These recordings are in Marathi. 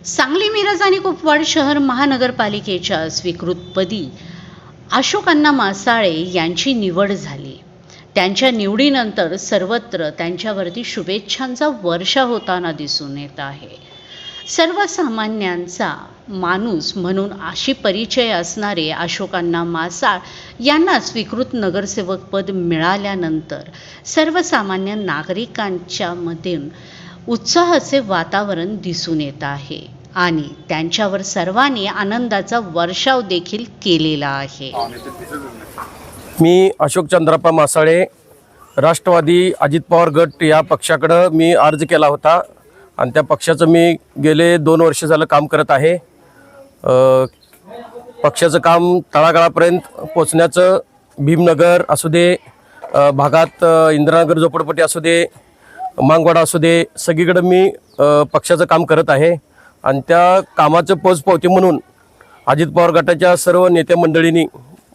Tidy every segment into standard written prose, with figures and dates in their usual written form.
सांगली, मिरज आणि कुपवाड शहर महानगरपालिकेच्या स्वीकृतपदी अशोक अण्णा मासाळे यांची निवड झाली। त्यांच्या निवडीनंतर सर्वत्र त्यांच्यावरती शुभेच्छांचा वर्षा होताना दिसून येत आहे। सर्वसामान्यांचा माणूस म्हणून अशी परिचय असणारे अशोक अण्णा मासाळ यांना स्वीकृत नगरसेवक पद मिळाल्यानंतर सर्वसामान्य नागरिकांच्या मध्ये उत्साहाचे वातावरण दिसून येत आहे आणि त्यांच्यावर सर्वांनी आनंदाचा वर्षाव देखील केलेला आहे। मी अशोक चंद्रप्पा मासाळे, राष्ट्रवादी अजित पवार गट या पक्षाकडे मी अर्ज केला होता आणि त्या पक्षाचं मी गेले 2 वर्ष झालं काम करत आहे। पक्षाचं काम तळागाळापर्यंत पोचण्याचं भीमनगर असू दे, भागात इंदिरानगर झोपडपट्टी असू दे, मांगवाडा असू दे, सगळीकडे मी पक्षाचं काम करत आहे आणि त्या कामाचं पोचपावती म्हणून अजित पवार गटाच्या सर्व नेते मंडळींनी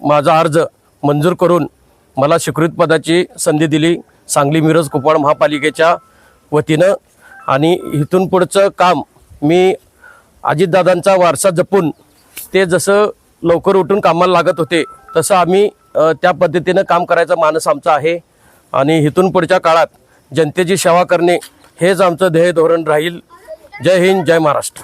माझा अर्ज मंजूर करून मला स्वीकृत पदाची संधी दिली सांगली मिरज कुपवाड महापालिकेच्या वतीनं। आणि इथून पुढचं काम मी अजितदादांचा वारसा जपून ते जसं लवकर उठून कामाला लागत होते तसं आम्ही त्या पद्धतीनं काम करायचा मानस आमचा आहे आणि इथून पुढच्या काळात जनतेची सेवा करणे हेच आमचं ध्येय धोरण राहील। जय हिंद, जय महाराष्ट्र।